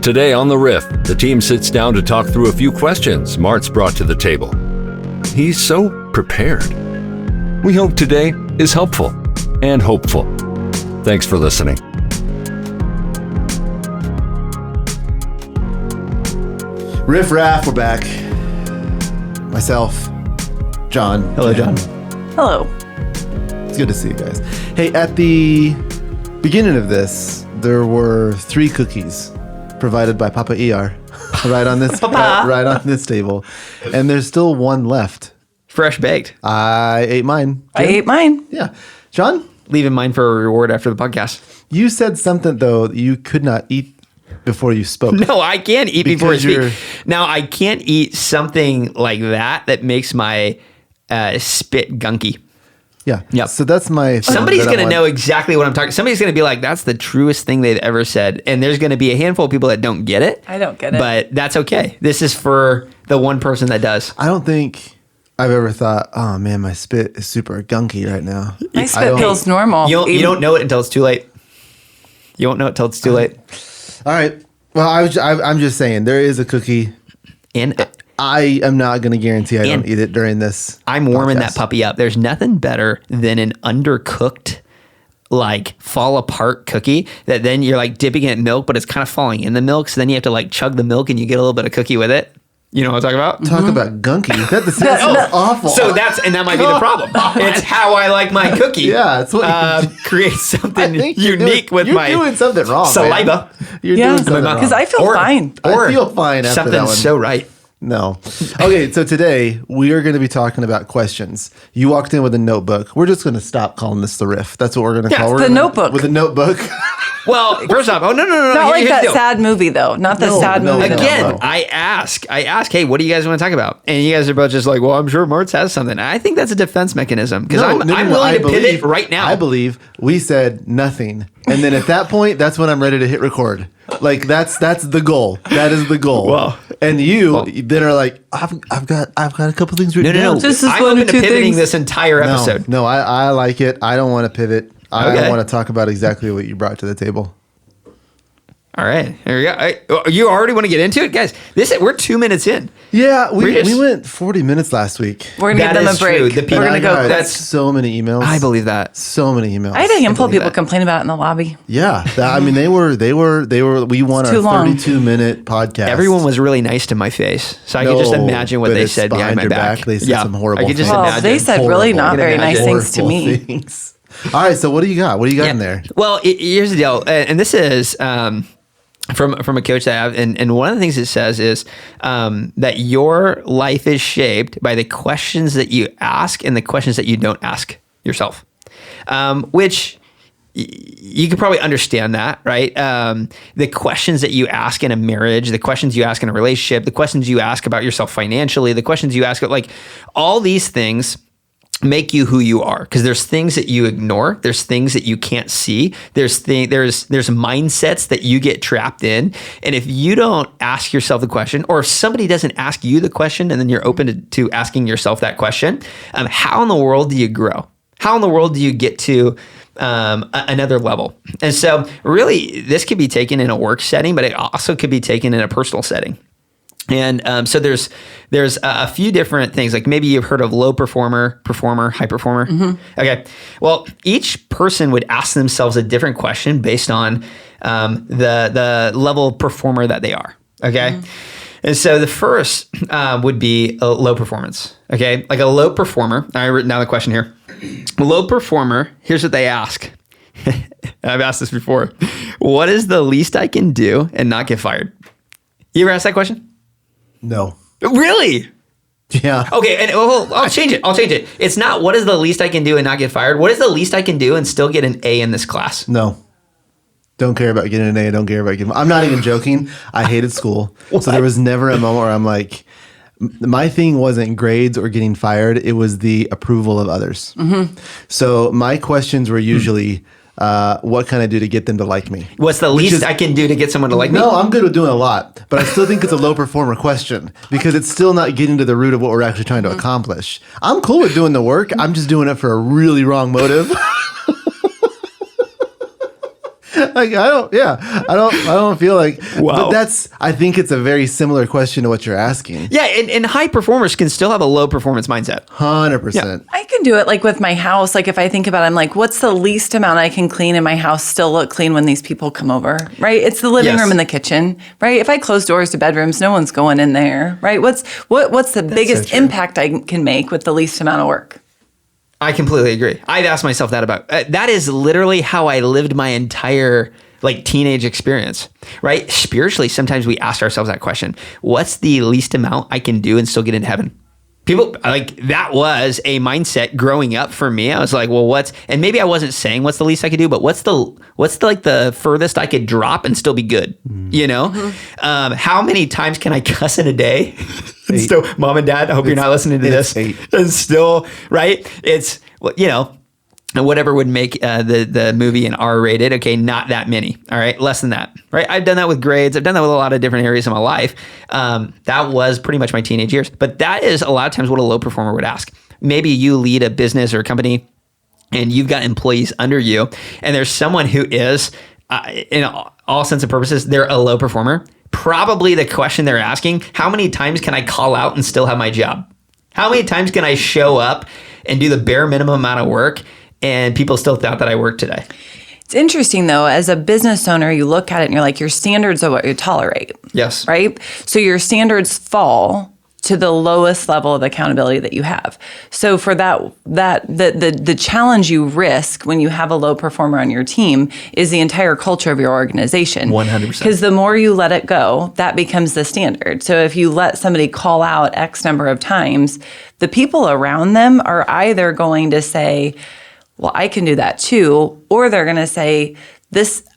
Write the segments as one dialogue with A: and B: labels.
A: Today on the Riff, the team sits down to talk through a few questions Martz brought to the table. He's so prepared. We hope today is helpful and hopeful. Thanks for listening.
B: Riff Raff, we're back. Myself, John.
C: Hello, John.
D: Hello.
B: It's good to see you guys. Hey, at the beginning of this, there were 3 cookies provided by Papa ER right on this right on this table, and there's still 1 left.
C: Fresh baked.
B: I ate mine. Jim?
D: I ate mine.
B: Yeah, John.
C: Leaving mine for a reward after the podcast.
B: You said something though that you could not eat before you spoke.
C: No, I can't eat before I
B: Because
C: speak. Now, I can't eat something like that makes my spit gunky.
B: Yeah.
C: Yep.
B: So that's my.
C: Somebody's going to know exactly what I'm talking. Somebody's going to be like, that's the truest thing they've ever said. And there's going to be a handful of people that don't get it.
D: I don't get it.
C: But that's okay. This is for the one person that does.
B: I don't think I've ever thought, oh man, my spit is super gunky right now.
D: My spit feels normal.
C: You don't know it until it's too late. You won't know it until it's too late.
B: All right. Well, I'm just saying there is a cookie.
C: And
B: I am not going to guarantee I don't eat it during this.
C: I'm warming
B: podcast.
C: that puppy up. There's nothing better than an undercooked, like fall apart cookie that then you're like dipping it in milk, but it's kind of falling in the milk. So then you have to like chug the milk and you get a little bit of cookie with it. You know what I'm talking about?
B: Talk about gunky. That sounds awful.
C: So that might be the problem. It's how I like my cookie.
B: Yeah, it's what
C: create something
B: I think
C: unique with my
B: You're doing something wrong,
C: saliva.
B: Man. You're
D: Yeah,
B: doing something wrong.
D: because I feel fine.
B: I feel fine after
C: something
B: that one.
C: so right.
B: No. Okay, so today we are going to be talking about questions. You walked in with a notebook. We're just going to stop calling this the Riff. That's what we're going to call it.
D: The notebook.
B: With a notebook.
C: Well, first off, no.
D: Not like
C: Here's
D: that
C: the deal.
D: sad movie though. Not the sad
B: no,
D: movie.
B: no.
C: Again, I ask, hey, what do you guys want to talk about? And you guys are both just like, well, I'm sure Martz has something. I think that's a defense mechanism because I'm willing to pivot right now.
B: I believe we said nothing. And then at that point, that's when I'm ready to hit record. Like that's the goal. That is the goal.
C: Well,
B: and you then are like, I've got a couple things written down.
D: This is
C: I'm
D: one
C: open
D: or
C: to
D: two
C: pivoting
D: things.
C: this entire episode.
B: No, I like it. I don't want to pivot. I
C: Okay.
B: want to talk about exactly what you brought to the table.
C: All right, here we go. You already want to get into it, guys? We're 2 minutes in.
B: Yeah, we
C: just-
B: went 40 minutes last week.
D: We're gonna
C: That
D: give them a
C: is true.
D: break.
C: The people-
D: We're gonna
B: I
D: go.
B: got
C: that's-
B: so many emails.
C: I believe that.
B: So many emails.
D: I had a handful of
C: believe
D: people
C: that.
D: complain about it in the lobby.
B: Yeah, I mean they were. We want
D: It's
B: our
D: too long.
B: 32-minute podcast.
C: Everyone was really nice to my face, so I could just
B: No,
C: imagine what
B: but
C: they
B: it's
C: said behind my
B: your
C: back.
B: They said some horrible
C: I could just
B: things.
D: Well,
C: imagine.
D: they said really not very nice
C: Horrible
D: things to me.
B: Things. All right, so what do you got? What do you got in there?
C: Well, here's the deal, and this is from a coach that I have, and one of the things it says is that your life is shaped by the questions that you ask and the questions that you don't ask yourself, which you could probably understand that, right? The questions that you ask in a marriage, the questions you ask in a relationship, the questions you ask about yourself financially, the questions you ask, like all these things make you who you are, because there's things that you ignore, there's things that you can't see, there's mindsets that you get trapped in, and if you don't ask yourself the question, or if somebody doesn't ask you the question and then you're open to asking yourself that question, how in the world do you grow? How in the world do you get to another level? And so really this could be taken in a work setting, but it also could be taken in a personal setting. And so there's a few different things, like maybe you've heard of low performer, high performer. Mm-hmm. Okay. Well, each person would ask themselves a different question based on the level of performer that they are. Okay. Mm-hmm. And so the first would be a low performance. Okay. Like a low performer. I've written down the question here. A low performer, here's what they ask. I've asked this before. What is the least I can do and not get fired? You ever asked that question?
B: No.
C: Really?
B: Yeah.
C: Okay, and I'll change it. It's not what is the least I can do and not get fired. What is the least I can do and still get an A in this class?
B: No. Don't care about getting an A. Don't care about getting. I'm not even joking. I hated school, so there was never a moment where I'm like, my thing wasn't grades or getting fired. It was the approval of others. Mm-hmm. So my questions were usually, what can I do to get them to like me?
C: What's the least I can do to get someone to like me?
B: No, I'm good with doing a lot, but I still think it's a low performer question because it's still not getting to the root of what we're actually trying to accomplish. I'm cool with doing the work. I'm just doing it for a really wrong motive. Like I don't feel like.
C: Wow.
B: But I think it's a very similar question to what you're asking.
C: Yeah, and high performers can still have a low performance mindset.
B: 100%.
D: I can do it like with my house. Like if I think about it, I'm like, what's the least amount I can clean in my house still look clean when these people come over, right? It's the living
C: Yes.
D: room and the kitchen, right? If I close doors to bedrooms, no one's going in there, right? What's the biggest
B: true.
D: impact I can make with the least amount of work?
C: I completely agree. I've asked myself that about that is literally how I lived my entire like teenage experience, right? Spiritually, sometimes we ask ourselves that question: what's the least amount I can do and still get into heaven? People like that was a mindset growing up for me. I was like, well, and maybe I wasn't saying what's the least I could do, but what's the furthest I could drop and still be good? You know, how many times can I cuss in a day? And still, mom and dad, I hope you're not listening to this.
B: 8.
C: And still, right? It's, you know, whatever would make the movie an R-rated. Okay, not that many. All right, less than that. Right? I've done that with grades. I've done that with a lot of different areas of my life. That was pretty much my teenage years. But that is a lot of times what a low performer would ask. Maybe you lead a business or a company, and you've got employees under you, and there's someone who is, in all sense and purposes, they're a low performer. Probably the question they're asking: how many times can I call out and still have my job? How many times can I show up and do the bare minimum amount of work and people still thought that I worked today?
D: It's interesting though, as a business owner, you look at it and you're like, your standards are what you tolerate.
C: Yes.
D: Right? So your standards fall to the lowest level of accountability that you have. So for the challenge you risk when you have a low performer on your team is the entire culture of your organization.
C: 100%.
D: Because the more you let it go, that becomes the standard. So if you let somebody call out X number of times, the people around them are either going to say, well, I can do that too, or they're going to say,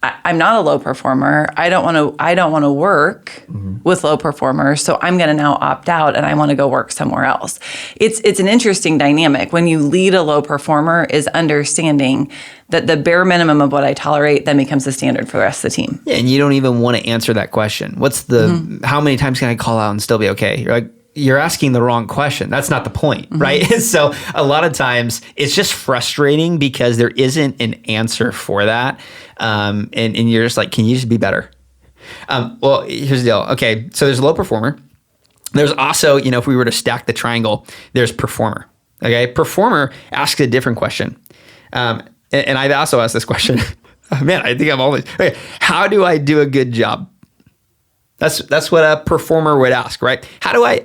D: I'm not a low performer. I don't want to work with low performers. So I'm going to now opt out and I want to go work somewhere else. It's an interesting dynamic. When you lead a low performer is understanding that the bare minimum of what I tolerate then becomes the standard for the rest of the team.
C: Yeah, and you don't even want to answer that question. What's how many times can I call out and still be okay? You're like, you're asking the wrong question. That's not the point, right? So a lot of times it's just frustrating because there isn't an answer for that. And you're just like, can you just be better? Well, here's the deal. Okay, so there's a low performer. There's also, if we were to stack the triangle, there's performer. Okay, performer asks a different question. And I've also asked this question. Man, I think I'm always, okay, how do I do a good job? That's what a performer would ask, right? How do I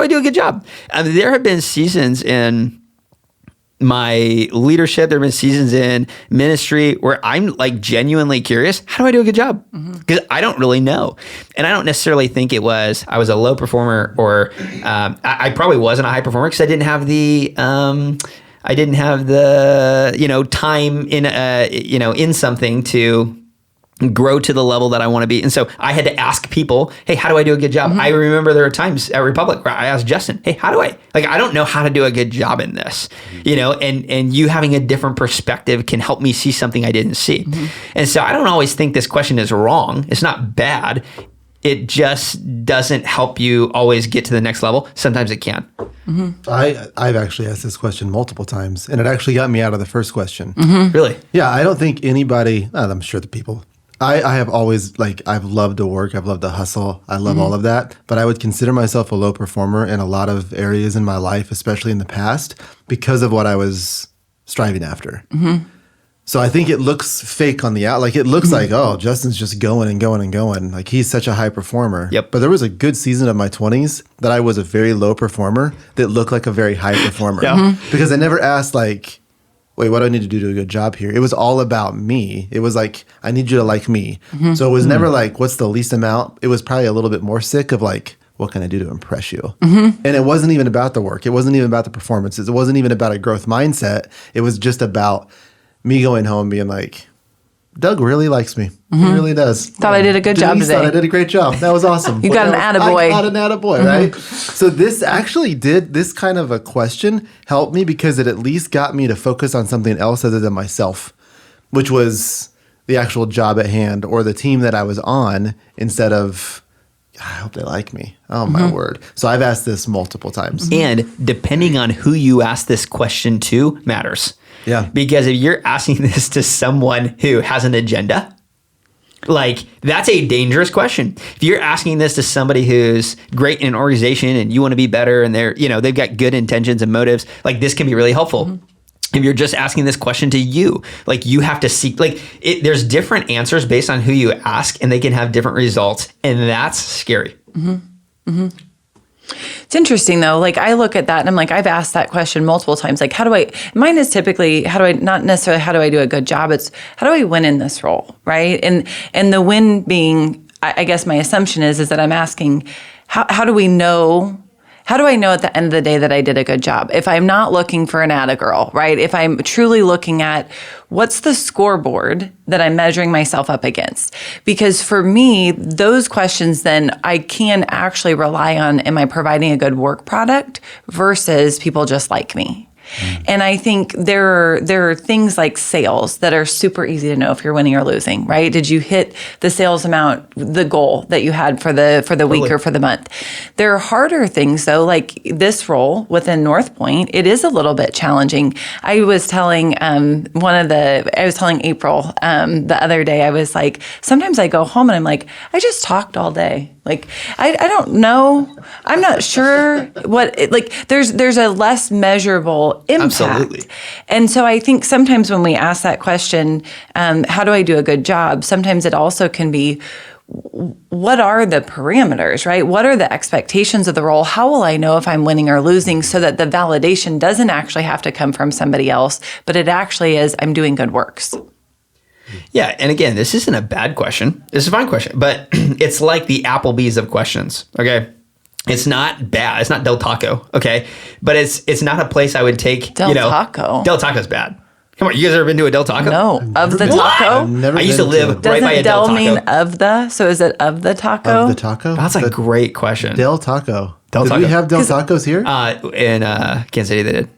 C: do a good job? There have been seasons in my leadership, there have been seasons in ministry where I'm like genuinely curious, how do I do a good job? Because I don't really know. And I don't necessarily think I was a low performer or I probably wasn't a high performer because I didn't have the time in something to grow to the level that I want to be. And so I had to ask people, hey, how do I do a good job? I remember there were times at Republic where I asked Justin, hey, I don't know how to do a good job in this, and you having a different perspective can help me see something I didn't see. And so I don't always think this question is wrong. It's not bad. It just doesn't help you always get to the next level. Sometimes it can.
B: I've actually asked this question multiple times, and it actually got me out of the first question.
C: Really?
B: Yeah, I don't think anybody, I'm sure the people, I have always, I've loved to work. I've loved to hustle. I love all of that. But I would consider myself a low performer in a lot of areas in my life, especially in the past, because of what I was striving after. So I think it looks fake on the out. Like it looks like, oh, Justin's just going and going and going. Like he's such a high performer.
C: Yep.
B: But there was a good season of my 20s that I was a very low performer that looked like a very high performer. Because I never asked wait, what do I need to do a good job here? It was all about me. It was like, I need you to like me. So it was never like, what's the least amount? It was probably a little bit more sick of like, what can I do to impress you? And it wasn't even about the work. It wasn't even about the performances. It wasn't even about a growth mindset. It was just about me going home being like, Doug really likes me. He really does.
D: Thought I did a good job
B: Denise
D: today.
B: thought I did a great job. That was awesome.
D: You got an attaboy.
B: I got an attaboy, right? So this kind of a question helped me because it at least got me to focus on something else other than myself, which was the actual job at hand or the team that I was on instead of, I hope they like me. Oh, my word. So I've asked this multiple times.
C: And depending on who you ask this question to matters.
B: Yeah.
C: Because if you're asking this to someone who has an agenda, Like, that's a dangerous question. If you're asking this to somebody who's great in an organization and you want to be better and they've got good intentions and motives, like this can be really helpful. Mm-hmm. If you're just asking this question to you, like you have to seek, there's different answers based on who you ask, and they can have different results, and that's scary.
D: Mm-hmm. Mm-hmm. It's interesting though. Like I look at that and I'm like, I've asked that question multiple times. Like, mine is typically, not necessarily how do I do a good job? It's how do I win in this role, right? And the win being, I guess my assumption is that I'm asking, how do we know? How do I know at the end of the day that I did a good job? If I'm not looking for an atta girl, right? If I'm truly looking at what's the scoreboard that I'm measuring myself up against? Because for me, those questions then I can actually rely on, am I providing a good work product versus people just like me? And I think there are things like sales that are super easy to know if you're winning or losing, right? Did you hit the sales amount, the goal that you had for the week or for the month? There are harder things though, like this role within North Point, it is a little bit challenging. I was telling April the other day, I was like, sometimes I go home and I'm like, I just talked all day. Like, I don't know. I'm not sure there's a less measurable impact.
C: Absolutely.
D: And so I think sometimes when we ask that question, how do I do a good job? Sometimes it also can be, what are the parameters, right? What are the expectations of the role? How will I know if I'm winning or losing so that the validation doesn't actually have to come from somebody else, but it actually is, I'm doing good works.
C: Yeah, and again, this isn't a bad question. This is a fine question, but it's like the Applebee's of questions, okay? It's not bad. It's not Del Taco, okay? But it's not a place I would take,
D: Del Taco?
C: Del Taco's bad. Come on, you guys ever been to a Del Taco?
D: No, of the taco?
C: I used to live right by a Del Taco.
D: Doesn't Del mean of the? So is it of the taco?
B: Of the taco?
C: That's a great question.
B: Del Taco.
C: Del Taco.
B: Did we have Del Tacos here?
C: In Kansas City, they did.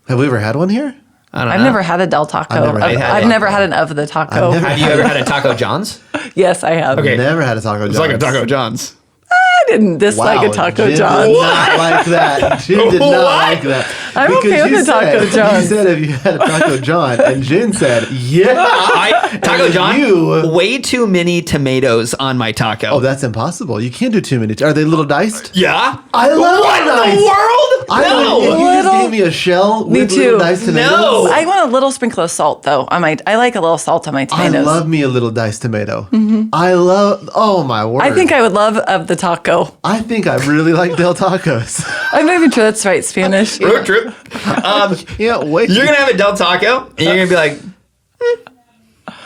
B: Have we ever had one here?
C: I don't know.
D: I've never had a Del Taco. I've never had an of the taco.
C: Have you ever had a Taco John's?
D: Yes, I have.
C: Okay.
B: Never had a Taco John's.
C: It's like a Taco John's.
D: I didn't dislike a Taco
B: Jen
D: John's.
B: did not like that. Jen did not like that.
D: I'm okay with the Taco John's.
B: You said if you had a Taco John, and Jen said, yeah.
C: Taco John, way too many tomatoes on my taco.
B: Oh, that's impossible. You can't do too many. Are they little diced?
C: Yeah.
B: I love
C: what in the world?
B: No. If you just gave me a shell with little diced tomatoes.
C: No.
D: I want a little sprinkle of salt, though. I like a little salt on my tomatoes.
B: I love me a little diced tomato.
D: Mm-hmm.
B: Oh my word.
D: I think I would love of the taco.
B: I think I really like Del Tacos.
D: I'm not even sure that's right Spanish.
C: Road trip.
B: Can't wait.
C: You're gonna have a Del Taco, and you're gonna be like,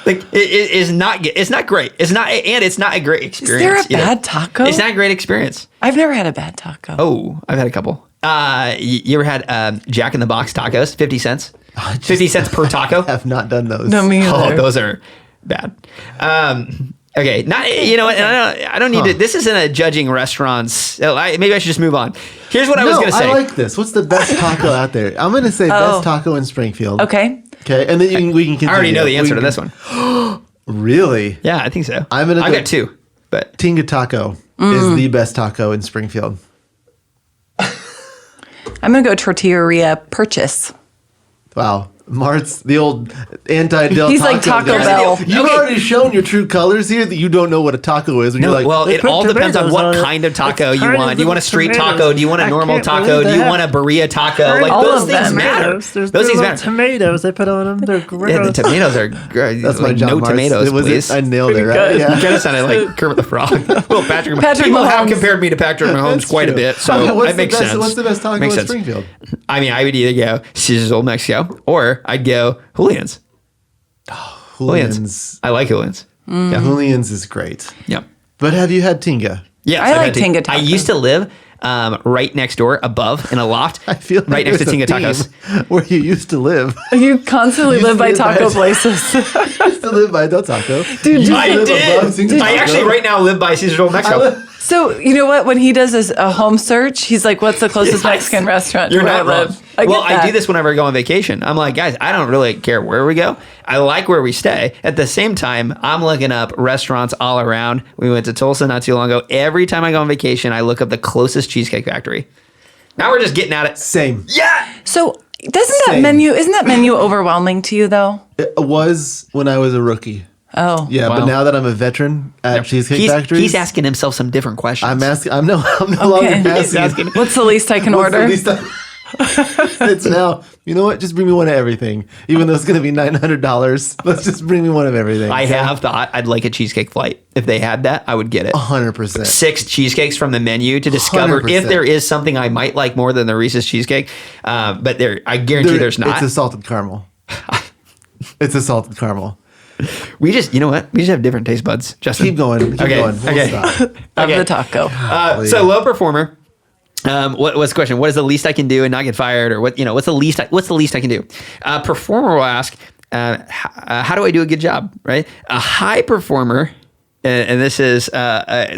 C: like it's not great. It's not a great experience.
D: Is there a bad taco?
C: It's not a great experience.
D: I've never had a bad taco.
C: Oh, I've had a couple. You ever had Jack in the Box tacos? 50 cents. 50 cents per taco.
B: I have not done those.
D: No, me either.
C: Oh, those are bad. Okay, not and I don't need to. This isn't a judging restaurants. Maybe I should just move on. Here's what I was going to say.
B: I like this. What's the best taco out there? I'm going to say best taco in Springfield.
D: Okay.
B: Okay, and then we can continue.
C: I already know the answer to this one.
B: Really?
C: Yeah, I think so.
B: I've
C: got two, but
B: Tinga Taco is the best taco in Springfield.
D: I'm going to go Tortilleria Purchase.
B: Wow. Martz, the old anti-Del Taco.
D: He's like Taco
B: guy.
D: Bell.
B: You've already shown your true colors here that you don't know what a taco is. When you're like,
C: well, it all depends on what kind of taco you want. Do you want a street taco? Do you want a normal taco? Do you want a birria taco? Like
D: all
C: those
D: of
C: things
D: them.
C: matter.
E: Those
C: things
E: little
C: matter.
E: tomatoes they put on them. They're gross.
C: Yeah, the tomatoes are great.
B: that's my job,
C: no
B: Martz.
C: tomatoes, please.
B: I nailed it, right?
D: good.
B: Yeah.
C: You kind of sounded like Kermit the Frog. Well, Patrick
D: Mahomes.
C: People have compared me to Patrick Mahomes
B: That's
C: quite a
B: true.
C: bit, so it makes sense.
B: What's the best taco
C: Makes
B: in
C: sense.
B: Springfield?
C: I mean, I would either go Caesar's Old Mexico or I'd go Julian's.
B: Julian's.
C: I like Julian's. Yeah.
B: Julian's is great.
C: Yeah.
B: But have you had Tinga?
C: Yes,
D: I
C: I've
D: like
C: had
D: Tinga
C: I
D: tacos.
C: used to live right next door, above in a loft,
B: I feel like
C: right next to
B: there's a
C: Tinga Tacos.
B: theme where you used to live.
D: You constantly
B: You
D: live by
B: live by
D: taco
B: a-
D: places.
B: You used to live by Del Taco.
D: Dude,
B: You
C: I
B: live above Tinga
C: did. I
B: Taco.
C: actually right now live by Caesar's Old Mexico.
D: So, you know what? When he does a home search, he's like, what's the closest
C: Yes.
D: Mexican restaurant
C: You're
D: to where
C: not
D: I
C: wrong.
D: live? I
C: Well,
D: get
C: I do
D: that.
C: this whenever I go on vacation. I'm like, guys, I don't really care where we go. I like where we stay. At the same time, I'm looking up restaurants all around. We went to Tulsa not too long ago. Every time I go on vacation, I look up the closest Cheesecake Factory. Now we're just getting at it.
B: Same.
C: Yeah.
D: So, isn't
B: Same.
D: that menu overwhelming to you, though?
B: It was when I was a rookie.
D: Oh,
B: Yeah,
C: Wow.
B: but now that I'm a veteran at Cheesecake Factories,
C: He's asking himself some different questions.
B: I'm asking. I'm no longer asking.
D: What's the least I can
B: What's the
D: order?
B: least it's now, you know what? Just bring me one of everything. Even though it's going to be $900, let's just bring me one of everything.
C: I have thought I'd like a cheesecake flight. If they had that, I would get it.
B: 100%.
C: 6 cheesecakes from the menu to discover
B: 100%.
C: if there is something I might like more than the Reese's cheesecake. But I guarantee there's not.
B: It's a salted caramel. It's a salted caramel.
C: We just, you know what? We just have different taste buds. Justin,
B: Keep going. Keep going. We'll
C: okay.
B: stop.
D: Of
C: Okay.
D: the taco.
C: So low performer. What's the question? What is the least I can do and not get fired, or what? You know, what's the least I can do? Performer will ask, how do I do a good job? Right. A high performer, and this is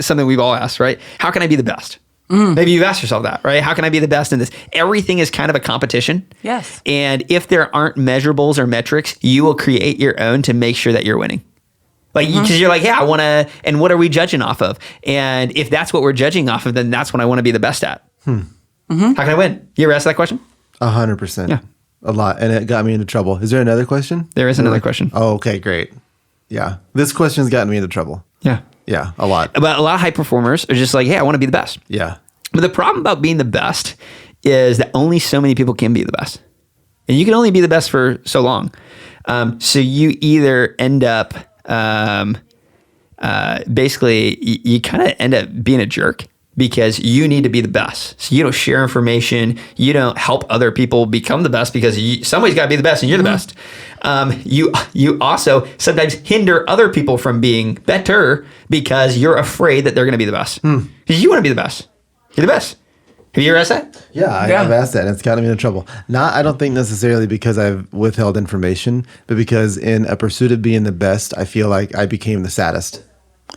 C: something we've all asked. Right. How can I be the best? Maybe you've asked yourself that, right? How can I be the best in this? Everything is kind of a competition.
D: Yes.
C: And if there aren't measurables or metrics, you will create your own to make sure that you're winning. Like, because you're like, yeah, I want to, and what are we judging off of? And if that's what we're judging off of, then that's what I want to be the best at. How can I win? You ever asked that question?
B: 100%.
C: Yeah.
B: A lot. And it got me into trouble. Is there another question?
C: There is another question.
B: Oh, okay, great. Yeah. This question's gotten me into trouble.
C: Yeah.
B: Yeah, a lot.
C: But a lot of high performers are just like, hey, I want to be the best.
B: Yeah.
C: But the problem about being the best is that only so many people can be the best. And you can only be the best for so long. So you either end up, basically, you kind of end up being a jerk because you need to be the best. So you don't share information. You don't help other people become the best because somebody's got to be the best and you're the best. You also sometimes hinder other people from being better because you're afraid that they're going to be the best. Because you want to be the best. You're the best. Have you ever asked that?
B: Yeah, I've asked that, and it's gotten me into trouble. Not, I don't think necessarily because I've withheld information, but because in a pursuit of being the best, I feel like I became the saddest.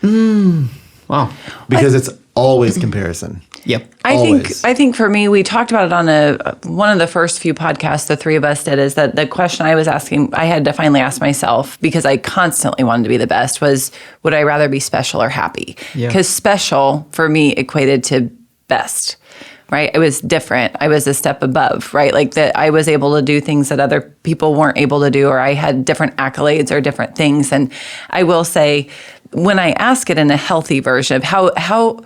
C: Wow.
B: Because it's always comparison.
C: Yep.
D: I think for me, we talked about it on one of the first few podcasts the three of us did, is that the question I was asking, I had to finally ask myself, because I constantly wanted to be the best, was would I rather be special or happy?
C: Yeah.
D: Because special for me equated to best, right? It was different. I was a step above, right? Like that I was able to do things that other people weren't able to do, or I had different accolades or different things. And I will say, when I ask it in a healthy version of how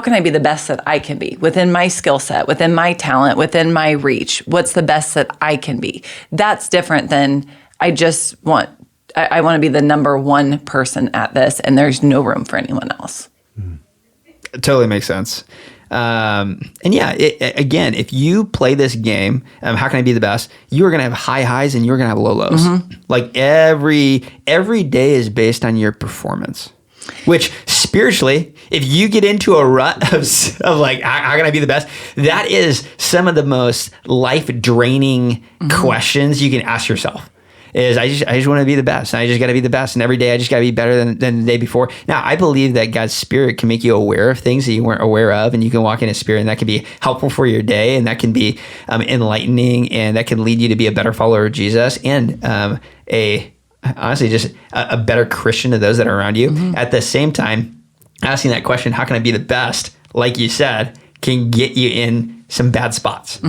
D: can I be the best that I can be within my skill set, within my talent, within my reach? What's the best that I can be? That's different than I want to be the number one person at this, and there's no room for anyone else.
C: It totally makes sense. And yeah, again, if you play this game, how can I be the best? You are going to have high highs and you're going to have low lows. Like every day is based on your performance, which spiritually, if you get into a rut of like, how can I be the best? That is some of the most life draining questions you can ask yourself. Is I just want to be the best. And I just got to be the best. And every day I just got to be better than the day before. Now, I believe that God's Spirit can make you aware of things that you weren't aware of. And you can walk in His Spirit, and that can be helpful for your day. And that can be enlightening. And that can lead you to be a better follower of Jesus and honestly, just a better Christian to those that are around you. At the same time, asking that question, how can I be the best? Like you said, can get you in some bad spots.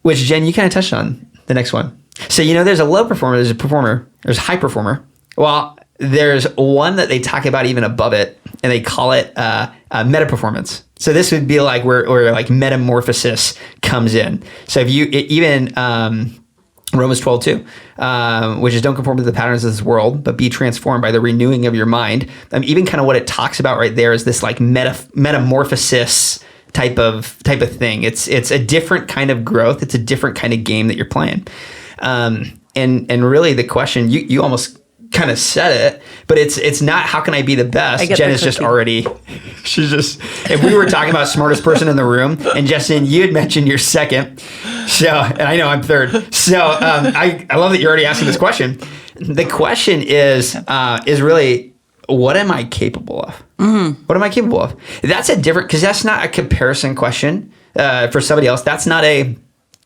C: Which, Jen, you kind of touched on the next one. So, there's a low performer, there's a performer, there's a high performer. Well, there's one that they talk about even above it, and they call it meta performance. So this would be like where like metamorphosis comes in. So if you even Romans 12:2, which is don't conform to the patterns of this world, but be transformed by the renewing of your mind. Even kind of what it talks about right there is this like metamorphosis type of thing. It's a different kind of growth. It's a different kind of game that you're playing. And really the question, you almost kind of said it, but it's not how can I be the best? Jen is just already, if we were talking about smartest person in the room, and Justin, you had mentioned you're second. So, and I know I'm third. So I love that you're already asking this question. The question is really, what am I capable of? What am I capable of? That's because that's not a comparison question for somebody else. That's not a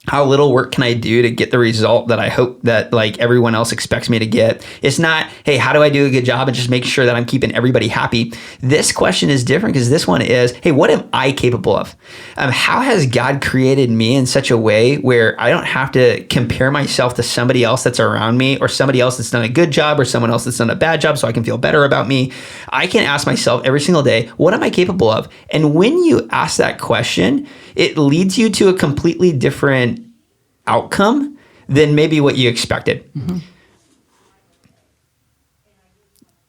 C: how little work can I do to get the result that I hope that like everyone else expects me to get? It's not, hey, how do I do a good job and just make sure that I'm keeping everybody happy? This question is different because this one is, hey, what am I capable of? How has God created me in such a way where I don't have to compare myself to somebody else that's around me or somebody else that's done a good job or someone else that's done a bad job so I can feel better about me? I can ask myself every single day, what am I capable of? And when you ask that question, it leads you to a completely different outcome than maybe what you expected. Mm-hmm.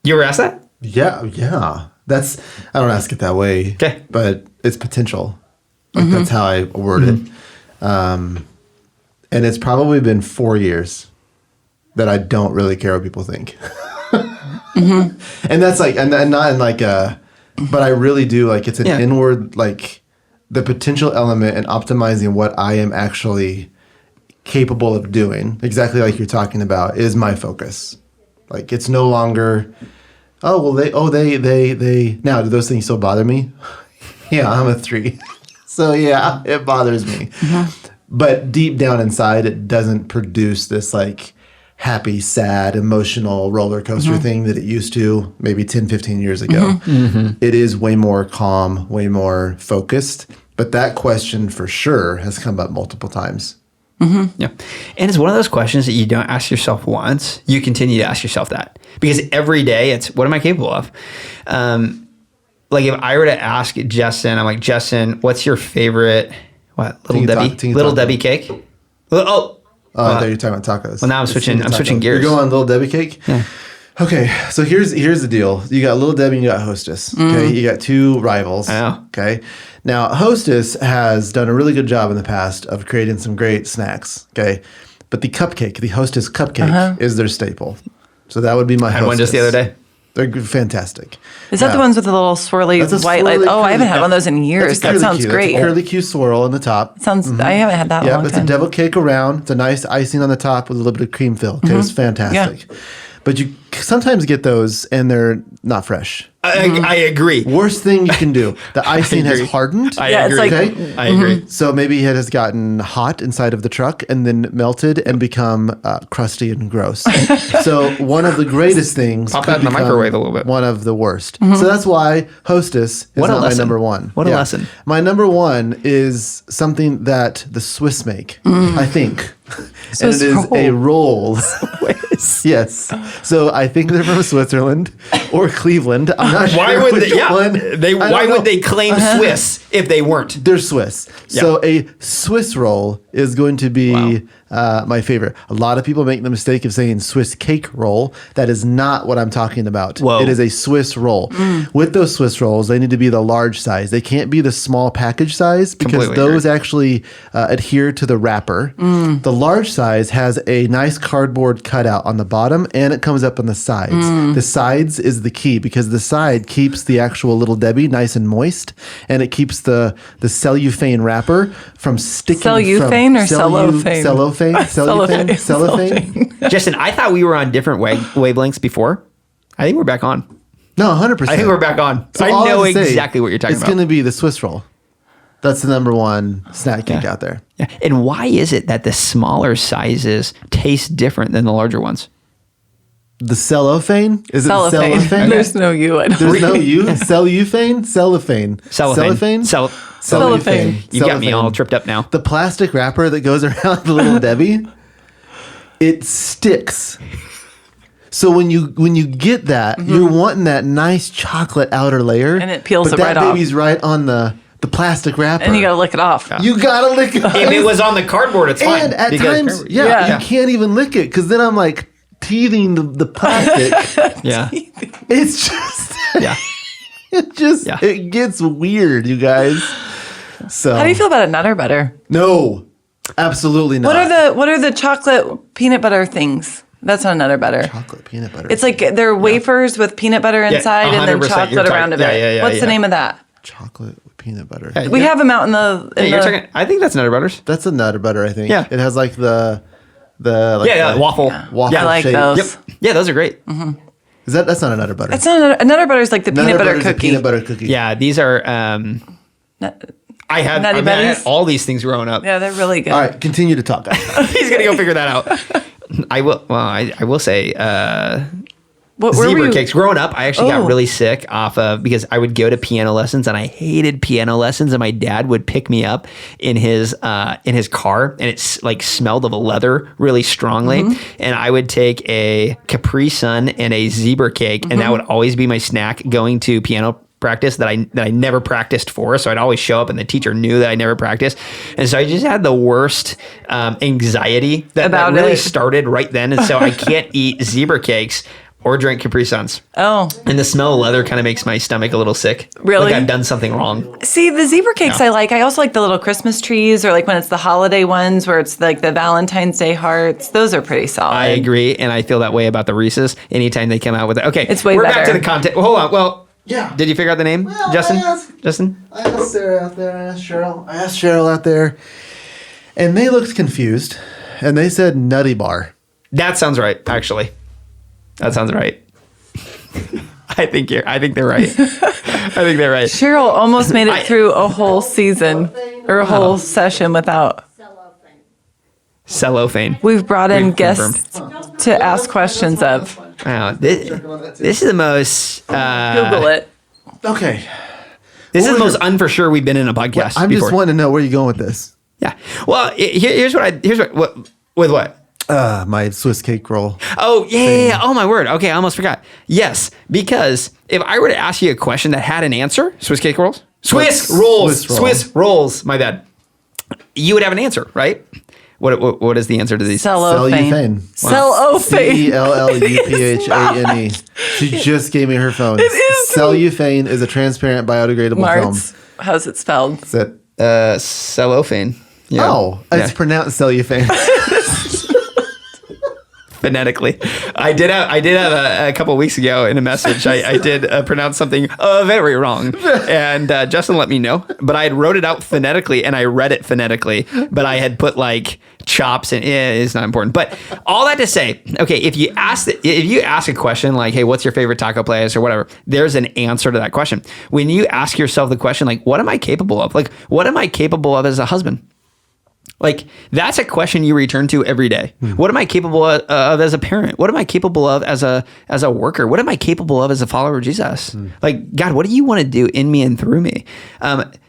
C: You ever asked that?
B: Yeah. I don't ask it that way.
C: Okay.
B: But it's potential. Like that's how I word it. And it's probably been 4 years that I don't really care what people think. And that's like, and not in like a, but I really do, like it's an inward, like the potential element in optimizing what I am actually capable of doing, exactly like you're talking about, is my focus. Like it's no longer, they. Now, do those things still bother me? Yeah, I'm a 3. So yeah, it bothers me. Mm-hmm. But deep down inside, it doesn't produce this like happy, sad, emotional roller coaster thing that it used to maybe 10, 15 years ago. Mm-hmm. It is way more calm, way more focused. But that question for sure has come up multiple times.
C: Mm-hmm. Yeah. And it's one of those questions that you don't ask yourself once, you continue to ask yourself that. Because every day it's, what am I capable of? Like if I were to ask Justin, I'm like, Justin, what's your favorite, Little Debbie cake?
B: I thought you were talking about tacos.
C: Well, now I'm switching gears.
B: You're going Little Debbie cake?
C: Yeah.
B: Okay, so here's the deal. You got Little Debbie and you got Hostess. Okay, you got 2 rivals.
C: I know.
B: Okay, now Hostess has done a really good job in the past of creating some great snacks. Okay, but the Hostess cupcake is their staple. So that would be my Hostess.
C: I had one just the other day.
B: They're fantastic.
D: Is that the ones with the little swirly white light? Oh, I haven't had one of those in years. That sounds great.
B: That's a curly Q swirl on the top.
D: I haven't had that in a long time.
B: Yeah, it's a devil cake around. It's a nice icing on the top with a little bit of cream fill. Okay, it's fantastic. Yeah. But you sometimes get those and they're not fresh.
C: I agree.
B: Worst thing you can do. The icing has hardened.
C: I agree. I agree.
B: So maybe it has gotten hot inside of the truck and then melted and become crusty and gross. So one of the greatest things.
C: Pop that in the microwave a little bit.
B: One of the worst. So that's why Hostess is not my number one.
C: What a lesson.
B: My number one is something that the Swiss make, I think. And it is a roll. Yes. So I think they're from Switzerland or Cleveland. I'm not sure which one.
C: Why would they claim Swiss if they weren't?
B: They're Swiss. Yeah. So a Swiss roll is going to be my favorite. A lot of people make the mistake of saying Swiss cake roll. That is not what I'm talking about. Whoa. It is a Swiss roll. With those Swiss rolls, they need to be the large size. They can't be the small package size because
C: completely
B: those actually adhere to the wrapper. The large size has a nice cardboard cutout on the bottom and it comes up on the sides. The sides is the key because the side keeps the actual Little Debbie nice and moist and it keeps the cellophane wrapper from sticking.
D: Cellophane or cellophane?
B: Cellophane.
C: Justin, I thought we were on different wavelengths before. I think we're back on.
B: No, 100%.
C: I think we're back on. So I know exactly what you're talking about.
B: It's going to be the Swiss roll. That's the number one snack cake out there.
C: Yeah. And why is it that the smaller sizes taste different than the larger ones?
B: The cellophane? Is
D: cellophane.
B: It cellophane?
D: There's no U.
B: There's no U? Cellophane? Cellophane.
C: Cellophane. You got me all tripped up now.
B: The plastic wrapper that goes around the Little Debbie, it sticks. So when you get that, you're wanting that nice chocolate outer layer.
D: And it peels
B: but
D: it right off.
B: That baby's right on the plastic wrapper.
D: And you got to lick it off.
B: You got to lick it off.
C: If it was on the cardboard, it's fine.
B: And at times, you can't even lick it because then I'm like teething the plastic.
C: Yeah.
B: It's just... It gets weird, you guys. So
D: how do you feel about a Nutter Butter?
B: No, absolutely not.
D: What are the chocolate peanut butter things? That's not Nutter Butter.
B: Chocolate peanut butter.
D: It's like they're wafers with peanut butter inside and then chocolate around it. What's the name of that?
B: Chocolate with peanut butter.
D: We have them out in the.
C: You're talking. I think that's Nutter Butters.
B: That's a Nutter Butter. I think.
C: Yeah.
B: It has like the
C: waffle.
B: Waffle
D: I like
B: shape.
D: those.
C: Yep. Yeah, those are great.
B: Mm-hmm. That's not a Nutter Butter.
D: It's not a Nutter Butter is like the peanut butter cookie.
B: Peanut butter cookie.
C: Yeah, these are. I had
D: Nutty
C: I
D: Buddies?
C: had all these things growing up.
D: Yeah, they're really good.
B: All right, continue to talk, guys.
C: He's gonna go figure that out. I will. Well, I will say.
D: What were
C: Zebra
D: we?
C: cakes. Growing up, I actually got
D: Oh.
C: really sick off of because I would go to piano lessons and I hated piano lessons, and my dad would pick me up in his car, and it's like smelled of leather really strongly, and I would take a Capri Sun and a zebra cake, and that would always be my snack going to piano practice that I never practiced for. So I'd always show up and the teacher knew that I never practiced. And so I just had the worst anxiety that
D: About
C: really
D: it.
C: started right then. And so I can't eat zebra cakes or drink Capri Suns.
D: Oh,
C: And the smell of leather kind of makes my stomach a little sick.
D: Really?
C: Like I've done something wrong.
D: see, the zebra cakes
C: Yeah.
D: I like. I also like the little Christmas trees, or like when it's the holiday ones where it's like the Valentine's Day hearts. Those are pretty solid.
C: I agree. And I feel that way about the Reese's anytime they come out with it. Okay.
D: It's way
C: we're back
D: better.
C: to the content. Well, hold on. Well,
B: Yeah.
C: did you figure out the name,
B: Well,
C: Justin?
B: I asked-
C: Justin?
B: I asked Sarah out there. I asked Cheryl out there. And they looked confused. And they said Nutty Bar.
C: That sounds right, actually. That sounds right. I think they're right. I think they're right.
D: Cheryl almost made it
C: I-
D: through a whole season or a whole session without.
C: Cellophane.
D: We've brought in
C: We've
D: guests to ask questions of.
C: Wow. This is the most
D: Google it.
B: Okay.
C: this is
B: What
C: the
B: was
C: most unfor we been in a podcast
B: I'm
C: before.
B: just wanting to know where you're going with this.
C: Yeah. Well, here's what with what?
B: My Swiss cake roll.
C: Oh, yeah. Oh, my word. Okay, I almost forgot. Yes, because if I were to ask you a question that had an answer, Swiss cake rolls? Swiss rolls.
B: Swiss roll.
C: Swiss rolls. My bad. You would have an answer, right? What is the answer to these?
B: Cellophane.
D: Cellophane.
B: Celluphane. She just gave me her phone. It
D: is
B: Cellophane is a transparent biodegradable film.
D: Martz. How's it spelled?
B: Is that,
C: Cellophane. Yeah.
B: Oh, it's
C: Yeah.
B: pronounced cellophane.
C: Phonetically. I did have a couple weeks ago in a message. I did pronounce something very wrong, and Justin let me know. But I had wrote it out phonetically, and I read it phonetically. But I had put like chops, and it's not important. But all that to say, okay, if you ask a question like, "Hey, what's your favorite taco place?" or whatever, there's an answer to that question. When you ask yourself the question like, "What am I capable of?" Like, what am I capable of as a husband? Like, that's a question you return to every day. What am I capable of as a parent? What am I capable of as a worker? What am I capable of as a follower of Jesus? Like, God, what do you want to do in me and through me?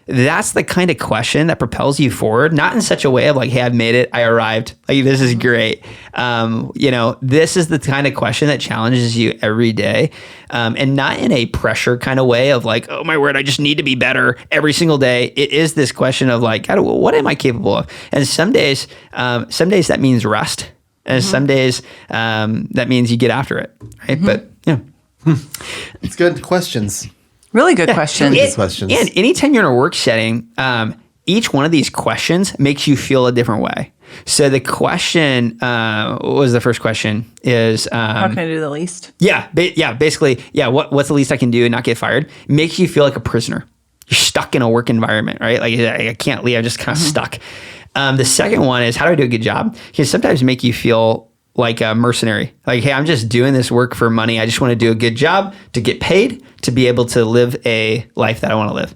C: That's the kind of question that propels you forward, not in such a way of like, hey, I've made it, I arrived, like, this is great. This is the kind of question that challenges you every day, and not in a pressure kind of way of like, oh my word, I just need to be better every single day. It is this question of like, God, what am I capable of? And some days that means rest, and some days that means you get after it, right? But yeah.
B: It's good questions.
D: Really good question.
B: Good questions.
C: And anytime you're in a work setting, each one of these questions makes you feel a different way. So the question, what was the first question? Is
D: How can I do the least?
C: basically, what's the least I can do and not get fired? Makes you feel like a prisoner. You're stuck in a work environment, right? Like, I can't leave. I'm just kind of stuck. The second one is, how do I do a good job? Can sometimes make you feel like a mercenary. Like, hey, I'm just doing this work for money. I just want to do a good job to get paid, to be able to live a life that I want to live.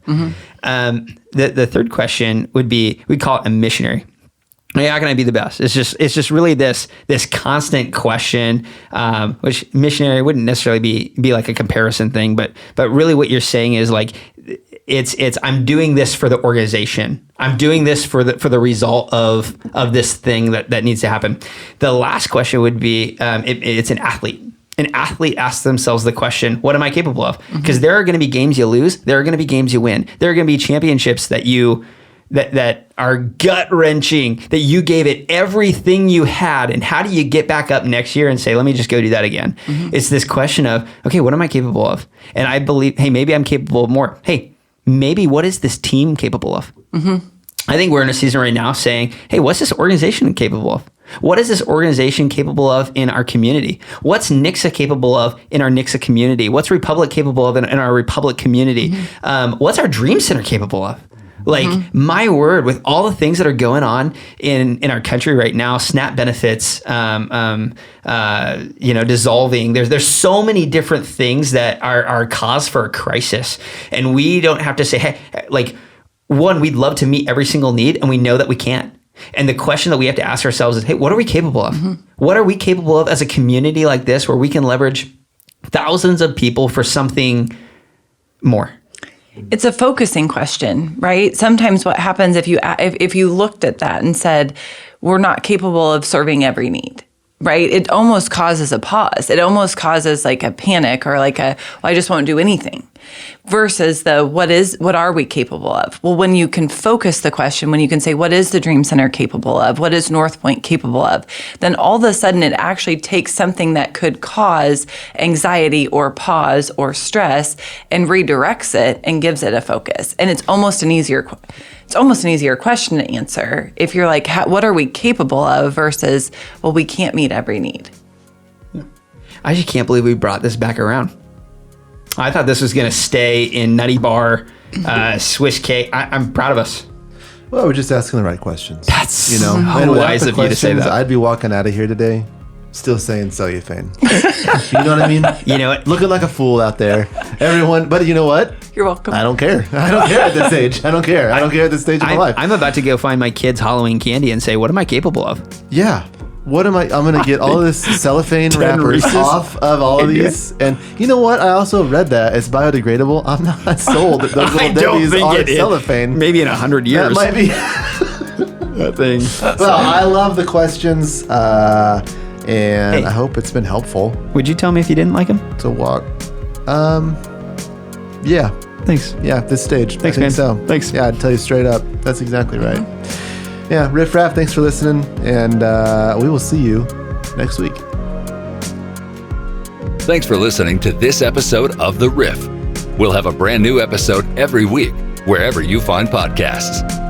C: The third question would be, we call it a missionary. Like, how can I be the best? It's just really this constant question, which missionary wouldn't necessarily be like a comparison thing, but really what you're saying is like, it's I'm doing this for the organization. I'm doing this for the result of this thing that needs to happen. The last question would be, it's an athlete. An athlete asks themselves the question, what am I capable of? Because there are going to be games you lose. There are going to be games you win. There are going to be championships that are gut-wrenching, that you gave it everything you had, and how do you get back up next year and say, let me just go do that again? It's this question of, okay, what am I capable of? And I believe, hey, maybe I'm capable of more. Hey, maybe what is this team capable of? I think we're in a season right now saying, hey, what's this organization capable of? What is this organization capable of in our community? What's Nixa capable of in our Nixa community? What's Republic capable of in our Republic community? What's our Dream Center capable of? Like, my word, with all the things that are going on in our country right now, SNAP benefits, dissolving. There's so many different things that are cause for a crisis, and we don't have to say, hey, like, one, we'd love to meet every single need, and we know that we can't. And the question that we have to ask ourselves is, hey, what are we capable of? What are we capable of as a community like this, where we can leverage thousands of people for something more?
D: It's a focusing question, right? Sometimes what happens if you looked at that and said, we're not capable of serving every need, right? It almost causes a pause. It almost causes like a panic or like well, I just won't do anything. Versus what are we capable of? Well, when you can focus the question, when you can say, what is the Dream Center capable of? What is North Point capable of? Then all of a sudden it actually takes something that could cause anxiety or pause or stress and redirects it and gives it a focus. And it's almost an easier question to answer if you're like, what are we capable of versus, well, we can't meet every need.
C: I just can't believe we brought this back around. I thought this was going to stay in Nutty Bar, Swiss cake. I'm proud of us.
B: Well, we're just asking the right questions.
C: That's so
B: and without
C: wise
B: the
C: of you to say
B: questions,
C: that.
B: I'd be walking out of here today still saying cellophane. You know what I mean?
C: You know what?
B: Looking like a fool out there. Everyone, but you know what?
D: You're welcome.
B: I don't care. I don't care at this age. I don't care. I don't care at this stage of my life.
C: I'm about to go find my kids' Halloween candy and say, what am I capable of?
B: Yeah. What am I? I'm going to get all this cellophane wrappers
C: Reese's.
B: off of all of these. And you know what? I also read that it's biodegradable. I'm not sold that those little Debbie's are cellophane.
C: Maybe in 100 years.
B: That might be.
C: that thing.
B: Well, I love the questions. And
C: Hey.
B: I hope it's been helpful
C: Would you tell me if you didn't like them?
B: to walk. Yeah.
C: Thanks.
B: Yeah, this stage.
C: Thanks,
B: I think
C: man.
B: so.
C: Thanks.
B: Yeah, I'd tell you straight up. That's exactly right. Yeah, Riff Raff, thanks for listening, and we will see you next week.
A: Thanks for listening to this episode of The Riff. We'll have a brand new episode every week, wherever you find podcasts.